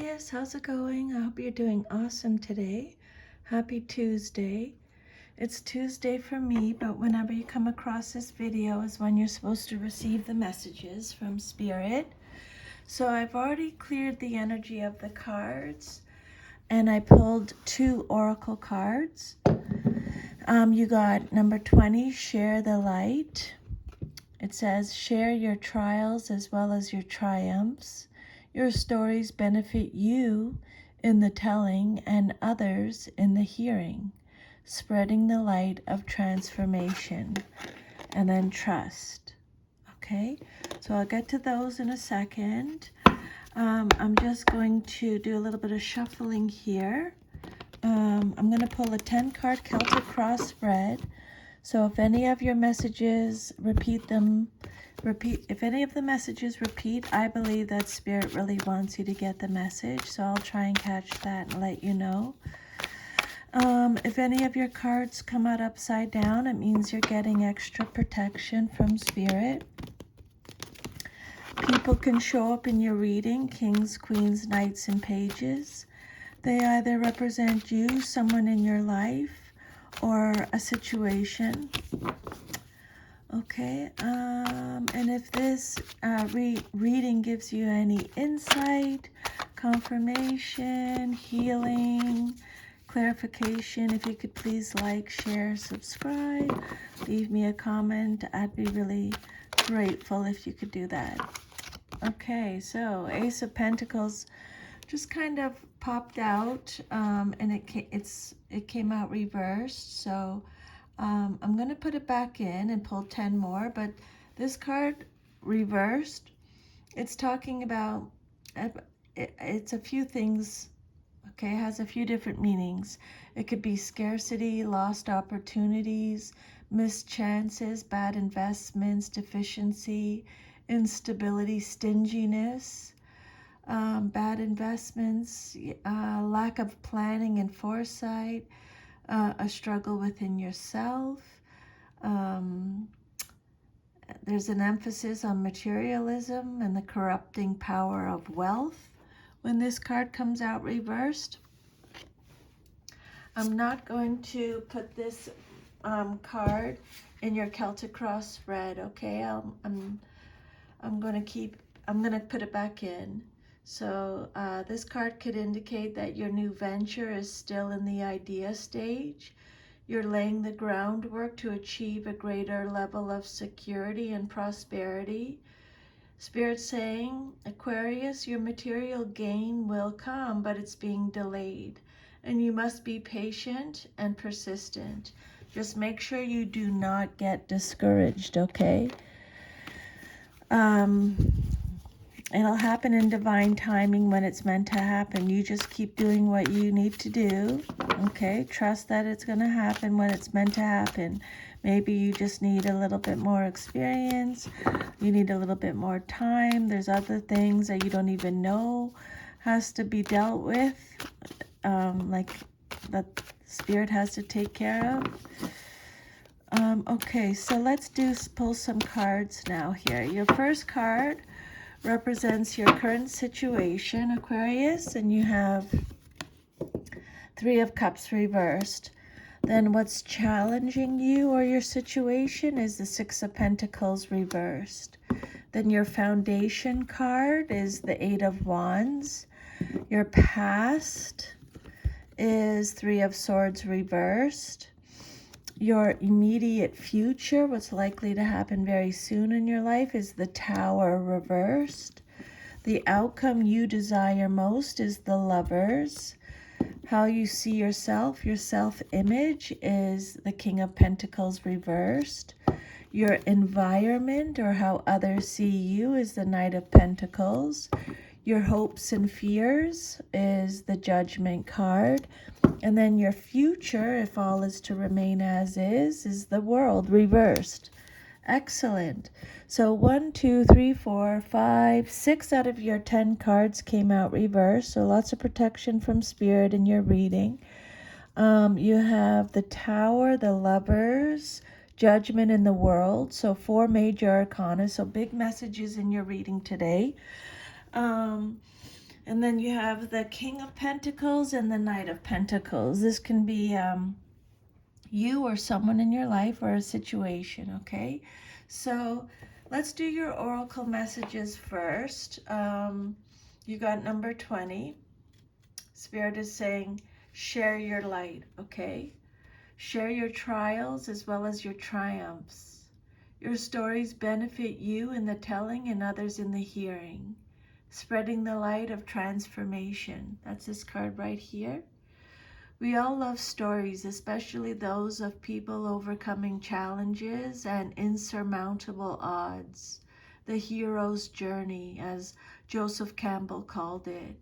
Aquarius, how's it going? I hope you're doing awesome today. Happy Tuesday. It's Tuesday for me, but whenever you come across this video is when you're supposed to receive the messages from Spirit. So I've already cleared the energy of the cards, and I pulled 2 oracle cards. You got number 20, share the light. It says, share your trials as well as your triumphs. Your stories benefit you in the telling and others in the hearing, spreading the light of transformation. And then trust. Okay, so I'll get to those in a second. I'm just going to do a little bit of shuffling here. I'm going to pull a 10-card Celtic cross spread. So if any of your messages if any of the messages repeat, I believe that Spirit really wants you to get the message. So I'll try and catch that and let you know. If any of your cards come out upside down, it means you're getting extra protection from Spirit. People can show up in your reading, kings, queens, knights, and pages. They either represent you, someone in your life, or a situation. Okay, and if this reading gives you any insight, confirmation, healing, clarification, if you could please like, share, subscribe, leave me a comment. I'd be really grateful if you could do that. Okay, so Ace of Pentacles just kind of popped out, and it came out reversed. So I'm going to put it back in and pull 10 more, but this card reversed, it's talking about, it's a few things, okay, it has a few different meanings. It could be scarcity, lost opportunities, missed chances, bad investments, deficiency, instability, stinginess, bad investments, lack of planning and foresight, a struggle within yourself. There's an emphasis on materialism and the corrupting power of wealth when this card comes out reversed. I'm not going to put this card in your Celtic cross spread, okay? I'm going to put it back in. So this card could indicate that your new venture is still in the idea stage. You're laying the groundwork to achieve a greater level of security and prosperity. Spirit saying, Aquarius, your material gain will come, but it's being delayed. And you must be patient and persistent. Just make sure you do not get discouraged, okay? It'll happen in divine timing when it's meant to happen. You just keep doing what you need to do, okay? Trust that it's going to happen when it's meant to happen. Maybe you just need a little bit more experience. You need a little bit more time. There's other things that you don't even know has to be dealt with, like that Spirit has to take care of. Okay, so let's pull some cards now here. Your first card represents your current situation, Aquarius, and you have 3 of Cups reversed. Then what's challenging you or your situation is the 6 of Pentacles reversed. Then your foundation card is the 8 of Wands. Your past is 3 of Swords reversed. Your immediate future, what's likely to happen very soon in your life, is the Tower reversed. The outcome you desire most is the Lovers. How you see yourself, your self-image, is the King of Pentacles reversed. Your environment, or how others see you, is the Knight of Pentacles. Your hopes and fears is the Judgment card. And then your future, if all is to remain as is the World reversed. Excellent. So 1, 2, 3, 4, 5, 6 out of your 10 cards came out reversed. So lots of protection from Spirit in your reading. You have the Tower, the Lovers, Judgment, and the World. So 4 major arcana. So big messages in your reading today. And And then you have the King of Pentacles and the Knight of Pentacles. This can be you or someone in your life or a situation, okay? So let's do your oracle messages first. You got number 20. Spirit is saying, share your light, okay? Share your trials as well as your triumphs. Your stories benefit you in the telling and others in the hearing. Spreading the light of transformation. That's this card right here. We all love stories, especially those of people overcoming challenges and insurmountable odds. The hero's journey, as Joseph Campbell called it.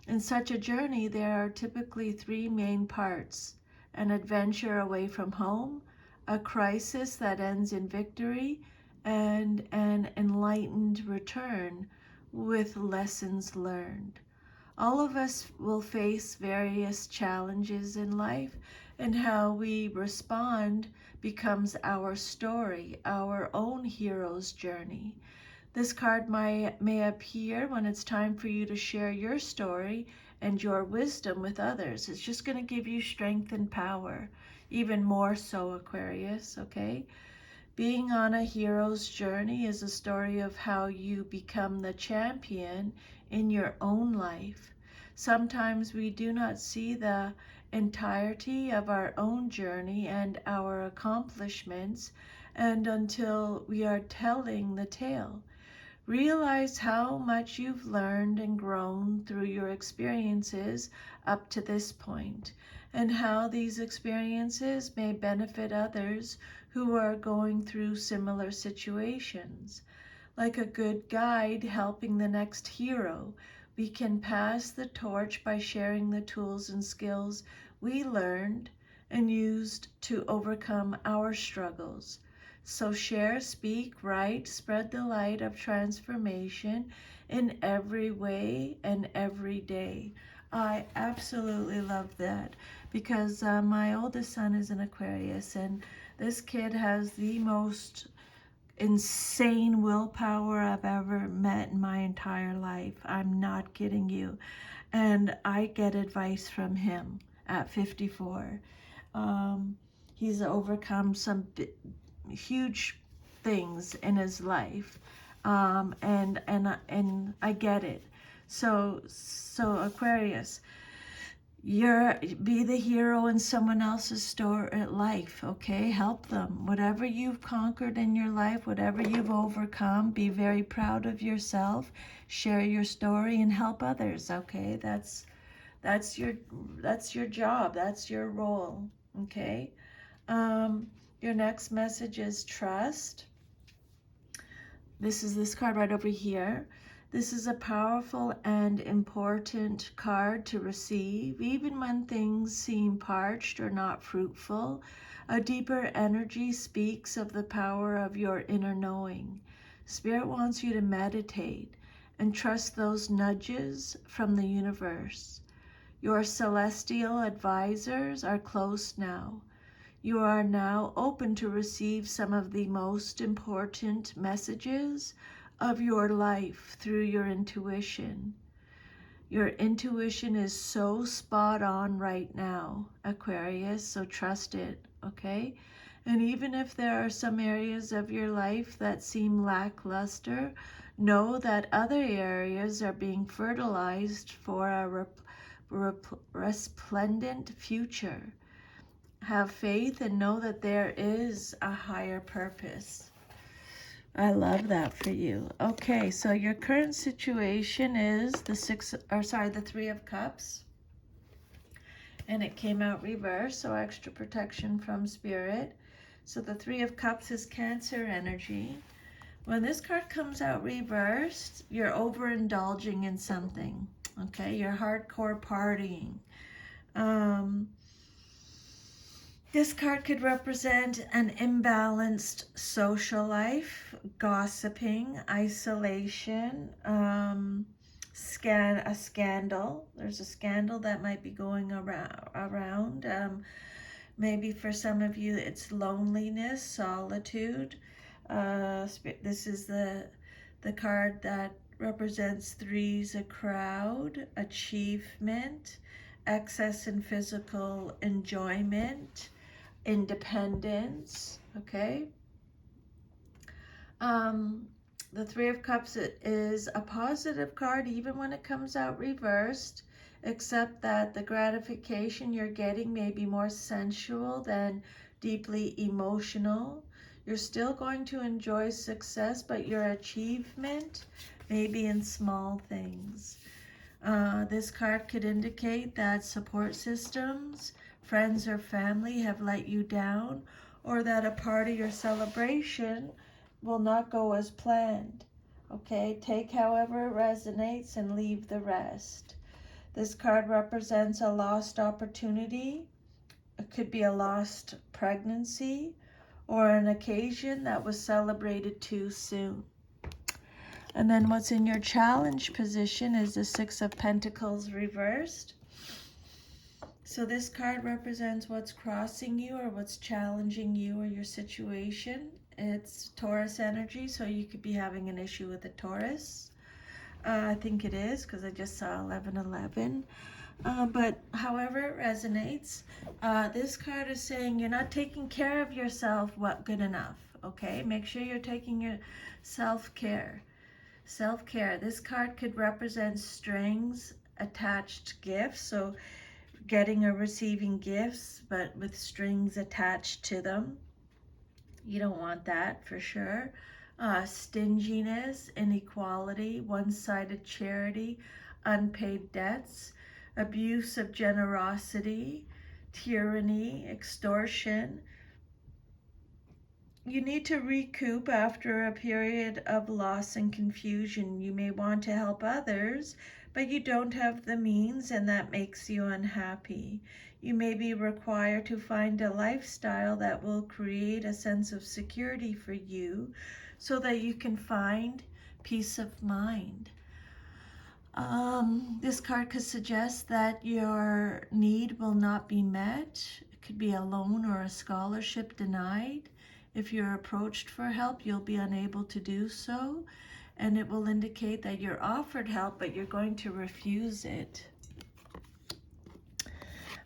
In such a journey, there are typically three main parts: an adventure away from home, a crisis that ends in victory, and an enlightened return with lessons learned. All of us will face various challenges in life, and how we respond becomes our story, our own hero's journey. This card may appear when it's time for you to share your story and your wisdom with others. It's just going to give you strength and power, even more so, Aquarius, okay? Being on a hero's journey is a story of how you become the champion in your own life. Sometimes we do not see the entirety of our own journey and our accomplishments, and until we are telling the tale. Realize how much you've learned and grown through your experiences up to this point, and how these experiences may benefit others who are going through similar situations. Like a good guide helping the next hero, we can pass the torch by sharing the tools and skills we learned and used to overcome our struggles. So share, speak, write, spread the light of transformation in every way and every day. I absolutely love that, because my oldest son is an Aquarius, and this kid has the most insane willpower I've ever met in my entire life. I'm not kidding you. And I get advice from him at 54. He's overcome some huge things in his life, and I get it. So Aquarius, be the hero in someone else's story life, okay? Help them. Whatever you've conquered in your life, whatever you've overcome, be very proud of yourself. Share your story and help others, okay? That's your job. That's your role, okay? Your next message is trust. This is this card right over here. This is a powerful and important card to receive, even when things seem parched or not fruitful. A deeper energy speaks of the power of your inner knowing. Spirit wants you to meditate and trust those nudges from the universe. Your celestial advisors are close now. You are now open to receive some of the most important messages of your life through your intuition. Your intuition is so spot on right now, Aquarius, so trust it, okay? And even if there are some areas of your life that seem lackluster, know that other areas are being fertilized for a resplendent future. Have faith and know that there is a higher purpose. I love that for you. Okay, so your current situation is the 3 of Cups. And it came out reversed, so extra protection from Spirit. So the 3 of Cups is Cancer energy. When this card comes out reversed, you're overindulging in something. Okay, you're hardcore partying. This card could represent an imbalanced social life, gossiping, isolation, a scandal. There's a scandal that might be going around. Maybe for some of you it's loneliness, solitude. This is the card that represents threes, a crowd, achievement, excess in physical enjoyment, independence, okay? The Three of Cups is a positive card even when it comes out reversed, except that the gratification you're getting may be more sensual than deeply emotional. You're still going to enjoy success, but your achievement may be in small things. This card could indicate that support systems, friends or family have let you down, or that a part of your celebration will not go as planned. Okay, take however it resonates and leave the rest. This card represents a lost opportunity. It could be a lost pregnancy or an occasion that was celebrated too soon. And then what's in your challenge position is the Six of Pentacles reversed. So this card represents what's crossing you or what's challenging you or your situation. It's Taurus energy, so you could be having an issue with a Taurus. I think it is because I just saw 1111. But however it resonates, this card is saying you're not taking care of yourself good enough, okay? Make sure you're taking your self-care. Self-care. This card could represent strings attached gifts, so getting or receiving gifts, but with strings attached to them. You don't want that for sure. Stinginess, inequality, one-sided charity, unpaid debts, abuse of generosity, tyranny, extortion. You need to recoup after a period of loss and confusion. You may want to help others, but you don't have the means, and that makes you unhappy. You may be required to find a lifestyle that will create a sense of security for you so that you can find peace of mind. This card could suggest that your need will not be met. It could be a loan or a scholarship denied. If you're approached for help, you'll be unable to do so, and it will indicate that you're offered help, but you're going to refuse it.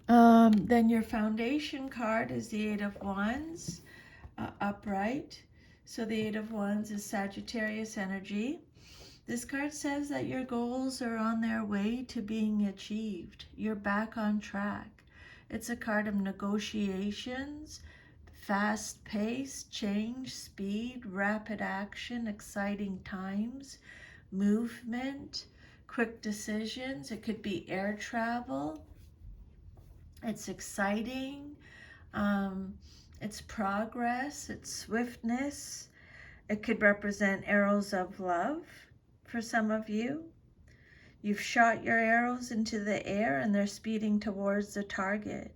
Then your foundation card is the Eight of Wands, upright. So the Eight of Wands is Sagittarius energy. This card says that your goals are on their way to being achieved. You're back on track. It's a card of negotiations, fast pace, change, speed, rapid action, exciting times, movement, quick decisions. It could be air travel. It's exciting. It's progress. It's swiftness. It could represent arrows of love for some of you. You've shot your arrows into the air and they're speeding towards the target.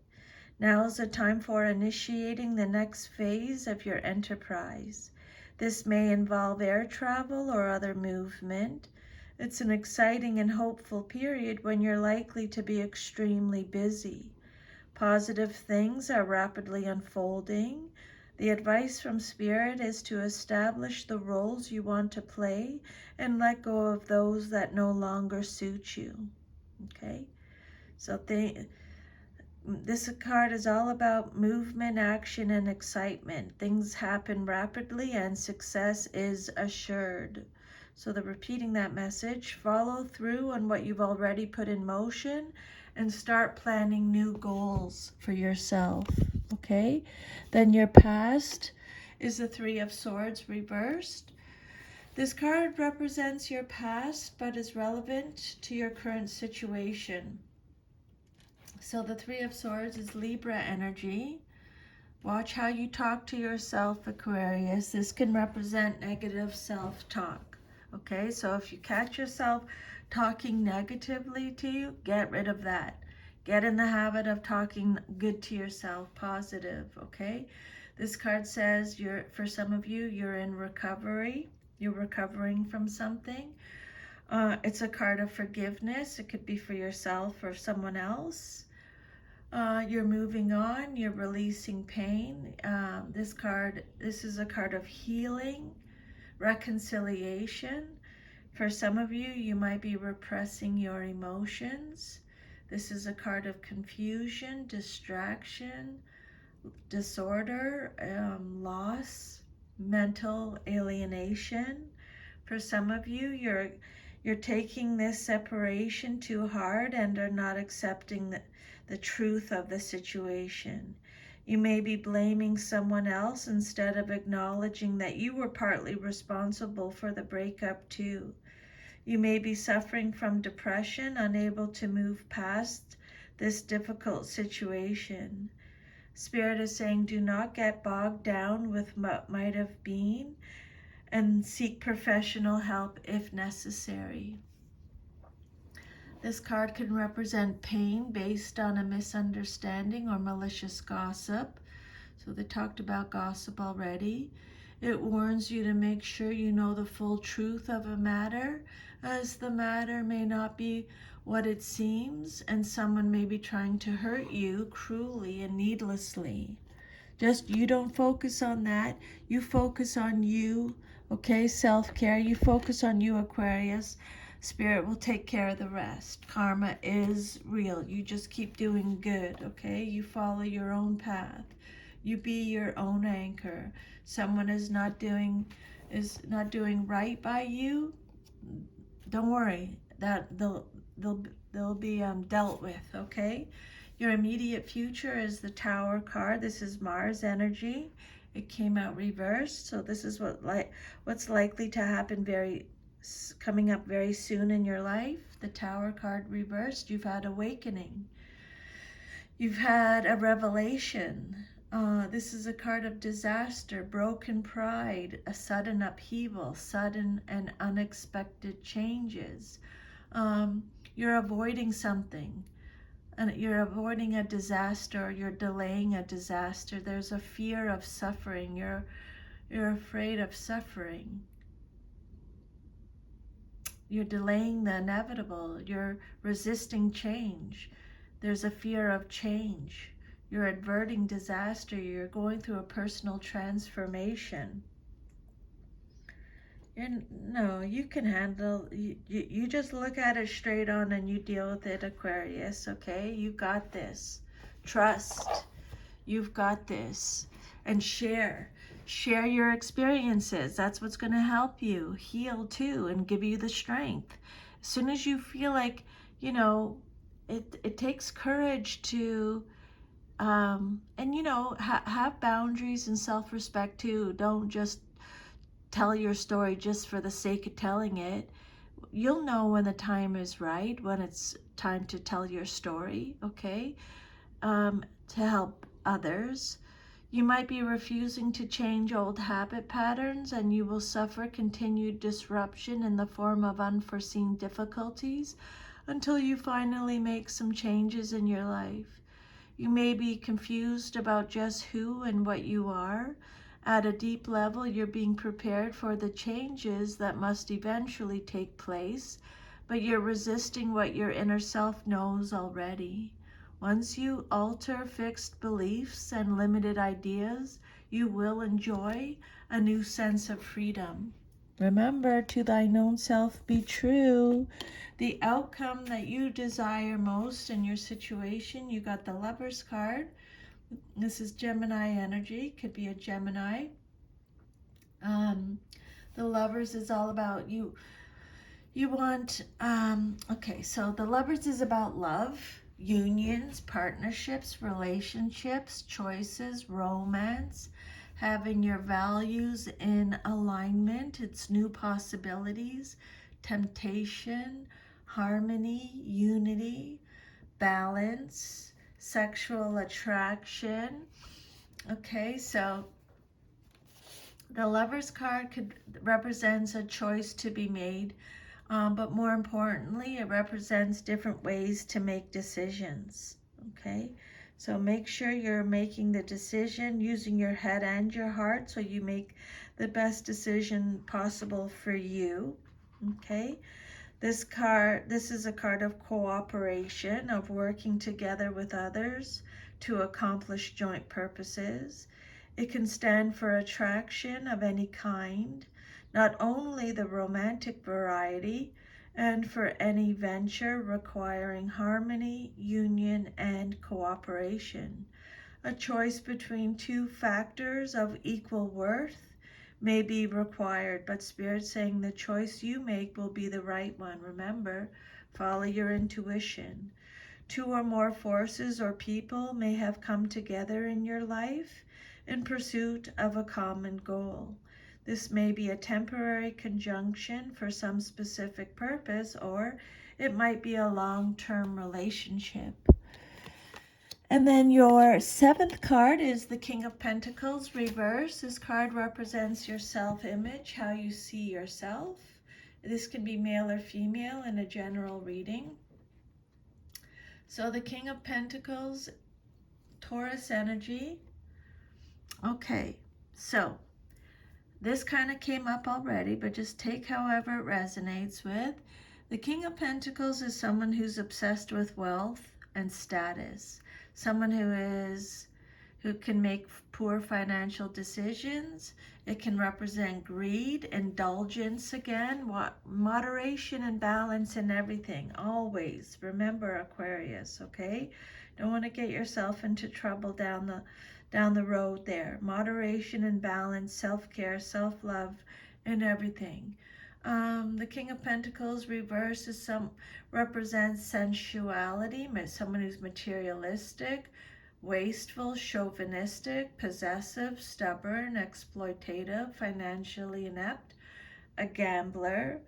Now is the time for initiating the next phase of your enterprise. This may involve air travel or other movement. It's an exciting and hopeful period when you're likely to be extremely busy. Positive things are rapidly unfolding. The advice from Spirit is to establish the roles you want to play and let go of those that no longer suit you. Okay? So this card is all about movement, action, and excitement. Things happen rapidly and success is assured. So repeating that message, follow through on what you've already put in motion and start planning new goals for yourself, okay? Then your past is the Three of Swords reversed. This card represents your past but is relevant to your current situation. So the Three of Swords is Libra energy. Watch how you talk to yourself, Aquarius. This can represent negative self-talk. Okay, so if you catch yourself talking negatively to you, get rid of that. Get in the habit of talking good to yourself, positive, okay? This card says for some of you, you're in recovery. You're recovering from something. It's a card of forgiveness. It could be for yourself or someone else. You're moving on. You're releasing pain. This is a card of healing, reconciliation. For some of you, you might be repressing your emotions. This is a card of confusion, distraction, disorder, loss, mental alienation. For some of you, you're taking this separation too hard and are not accepting the truth of the situation. You may be blaming someone else instead of acknowledging that you were partly responsible for the breakup too. You may be suffering from depression, unable to move past this difficult situation. Spirit is saying, do not get bogged down with what might have been and seek professional help if necessary. This card can represent pain based on a misunderstanding or malicious gossip. So they talked about gossip already. It warns you to make sure you know the full truth of a matter, as the matter may not be what it seems, and someone may be trying to hurt you cruelly and needlessly. Just you don't focus on that. You focus on you, okay? Self-care. You focus on you, Aquarius. Spirit will take care of the rest. Karma is real. You just keep doing good, okay? You follow your own path. You be your own anchor. Someone is not doing right by you. Don't worry. They'll be dealt with, okay? Your immediate future is the Tower card. This is Mars energy. It came out reversed, so this is what's likely to happen coming up very soon in your life. The Tower card reversed. You've had awakening. You've had a revelation. This is a card of disaster, broken pride, a sudden upheaval, sudden and unexpected changes. You're avoiding something. And you're avoiding a disaster, or you're delaying a disaster. There's a fear of suffering. You're afraid of suffering. You're delaying the inevitable. You're resisting change. There's a fear of change. You're averting disaster. You're going through a personal transformation. You can handle, you just look at it straight on and you deal with it, Aquarius, okay? You got this. Trust. You've got this. And share your experiences. That's what's going to help you heal too and give you the strength. As soon as you feel like, it takes courage to have boundaries and self-respect too. Don't just tell your story just for the sake of telling it. You'll know when the time is right, when it's time to tell your story, okay? To help others. You might be refusing to change old habit patterns, and you will suffer continued disruption in the form of unforeseen difficulties until you finally make some changes in your life. You may be confused about just who and what you are. At a deep level, you're being prepared for the changes that must eventually take place, but you're resisting what your inner self knows already. Once you alter fixed beliefs and limited ideas, you will enjoy a new sense of freedom. Remember, to thine own self be true. The outcome that you desire most in your situation, you got the Lover's card. This is Gemini energy, could be a Gemini. The Lovers is all about you. You want, okay, so the Lovers is about love, unions, partnerships, relationships, choices, romance, having your values in alignment. It's new possibilities, temptation, harmony, unity, balance, sexual attraction. Okay, so the Lover's card represents a choice to be made, but more importantly, it represents different ways to make decisions. Okay, so make sure you're making the decision using your head and your heart so you make the best decision possible for you. Okay. This is a card of cooperation, of working together with others to accomplish joint purposes. It can stand for attraction of any kind, not only the romantic variety, and for any venture requiring harmony, union, and cooperation. A choice between two factors of equal worth may be required, but Spirit's saying the choice you make will be the right one. Remember, follow your intuition. Two or more forces or people may have come together in your life in pursuit of a common goal. This may be a temporary conjunction for some specific purpose, or it might be a long-term relationship. And then your seventh card is the King of Pentacles reverse. This card represents your self-image, how you see yourself. This can be male or female in a general reading. So the King of Pentacles, Taurus energy. Okay, so this kind of came up already, but just take however it resonates with. The King of Pentacles is someone who's obsessed with wealth and status. Someone who can make poor financial decisions. It can represent greed, indulgence again, moderation and balance in everything, always. Remember, Aquarius, okay? Don't want to get yourself into trouble down the road there. Moderation and balance, self-care, self-love, and everything. The King of Pentacles reverse represents sensuality, someone who's materialistic, wasteful, chauvinistic, possessive, stubborn, exploitative, financially inept, a gambler.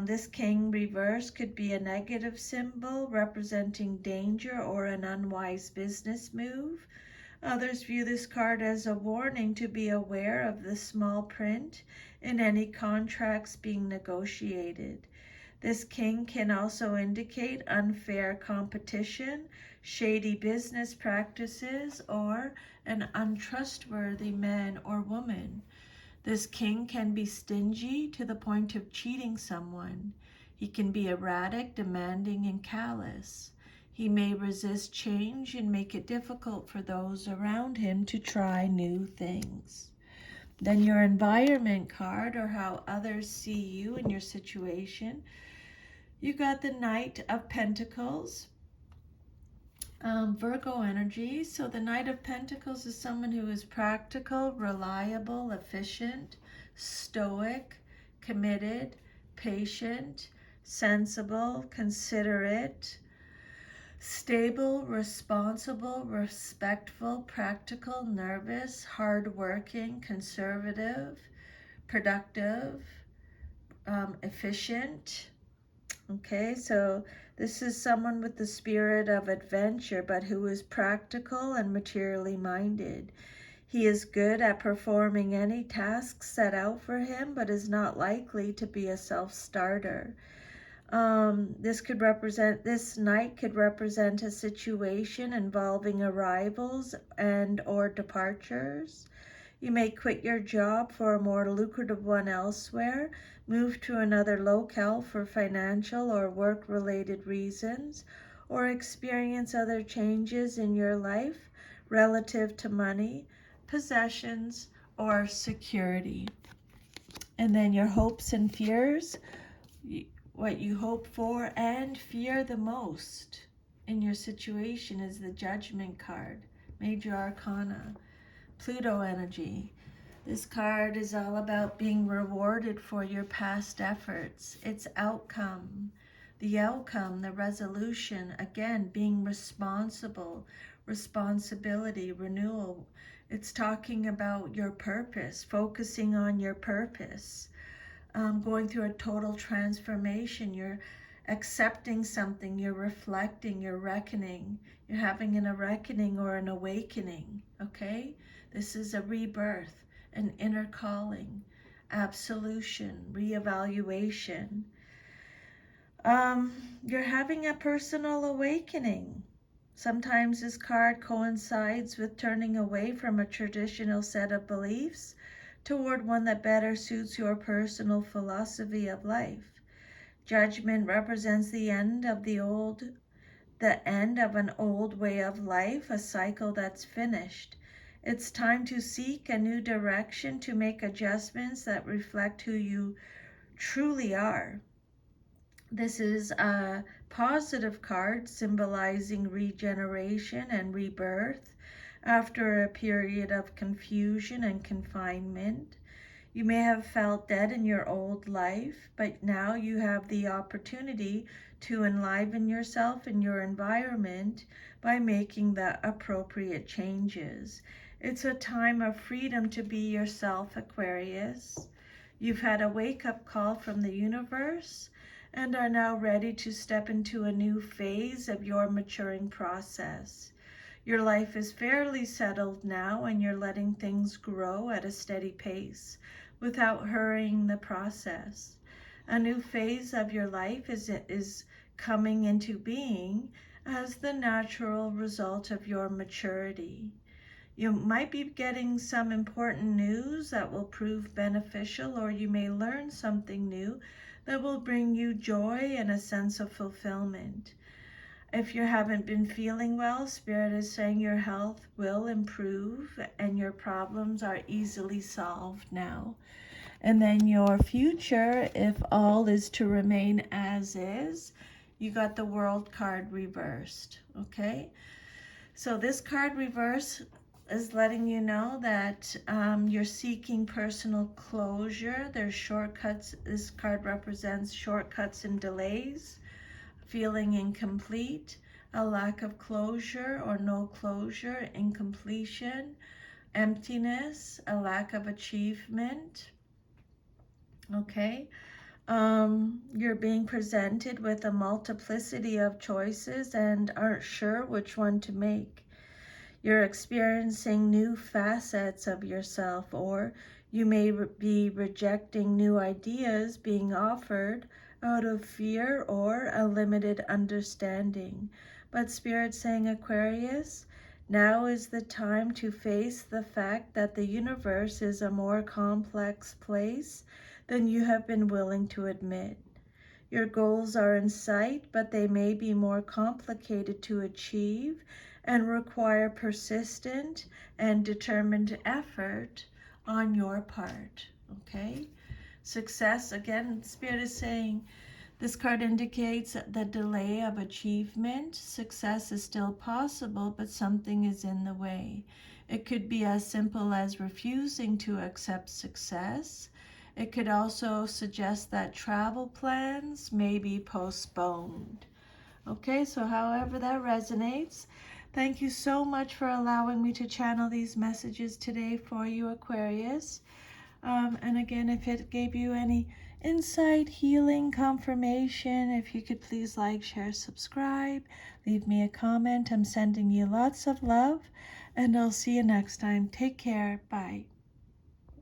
This king reverse could be a negative symbol representing danger or an unwise business move. Others view this card as a warning to be aware of the small print in any contracts being negotiated. This king can also indicate unfair competition, shady business practices, or an untrustworthy man or woman. This king can be stingy to the point of cheating someone. He can be erratic, demanding, and callous. He may resist change and make it difficult for those around him to try new things. Then your environment card, or how others see you and your situation. You got the Knight of Pentacles, Virgo energy. So the Knight of Pentacles is someone who is practical, reliable, efficient, stoic, committed, patient, sensible, considerate, stable, responsible, respectful, practical, nervous, hardworking, conservative, productive, efficient. Okay, so this is someone with the spirit of adventure, but who is practical and materially minded. He is good at performing any tasks set out for him, but is not likely to be a self-starter. This night could represent a situation involving arrivals and or departures. You may quit your job for a more lucrative one elsewhere, move to another locale for financial or work-related reasons, or experience other changes in your life relative to money, possessions, or security. And then your hopes and fears, what you hope for and fear the most in your situation is the Judgment card, Major Arcana, Pluto energy. This card is all about being rewarded for your past efforts, its outcome, the resolution, again, being responsible, responsibility, renewal. It's talking about your purpose, focusing on your purpose. Going through a total transformation. You're accepting something, you're reflecting, you're reckoning, you're having a reckoning or an awakening, okay? This is a rebirth, an inner calling, absolution, reevaluation. You're having a personal awakening. Sometimes this card coincides with turning away from a traditional set of beliefs toward one that better suits your personal philosophy of life. Judgment represents the end of an old way of life, a cycle that's finished. It's time to seek a new direction, to make adjustments that reflect who you truly are. This is a positive card symbolizing regeneration and rebirth after a period of confusion and confinement. You may have felt dead in your old life, but now you have the opportunity to enliven yourself and your environment by making the appropriate changes. It's a time of freedom to be yourself, Aquarius. You've had a wake-up call from the universe and are now ready to step into a new phase of your maturing process. Your life is fairly settled now, and you're letting things grow at a steady pace without hurrying the process. A new phase of your life is coming into being as the natural result of your maturity. You might be getting some important news that will prove beneficial, or you may learn something new that will bring you joy and a sense of fulfillment. If you haven't been feeling well, Spirit is saying your health will improve and your problems are easily solved now. And then your future, if all is to remain as is, you got the World card reversed, okay? So this card reverse is letting you know that you're seeking personal closure. There's shortcuts. This card represents shortcuts and delays, feeling incomplete, a lack of closure or no closure, incompletion, emptiness, a lack of achievement. Okay, you're being presented with a multiplicity of choices and aren't sure which one to make. You're experiencing new facets of yourself, or you may be rejecting new ideas being offered out of fear or a limited understanding. But Spirit's saying, Aquarius, now is the time to face the fact that the universe is a more complex place than you have been willing to admit. Your goals are in sight, but they may be more complicated to achieve and require persistent and determined effort on your part, okay? Success, again, Spirit is saying, this card indicates the delay of achievement. Success is still possible, but something is in the way. It could be as simple as refusing to accept success. It could also suggest that travel plans may be postponed. Okay, so however that resonates, thank you so much for allowing me to channel these messages today for you, Aquarius. And again, if it gave you any insight, healing, confirmation, if you could please like, share, subscribe, leave me a comment. I'm sending you lots of love, and I'll see you next time. Take care. Bye.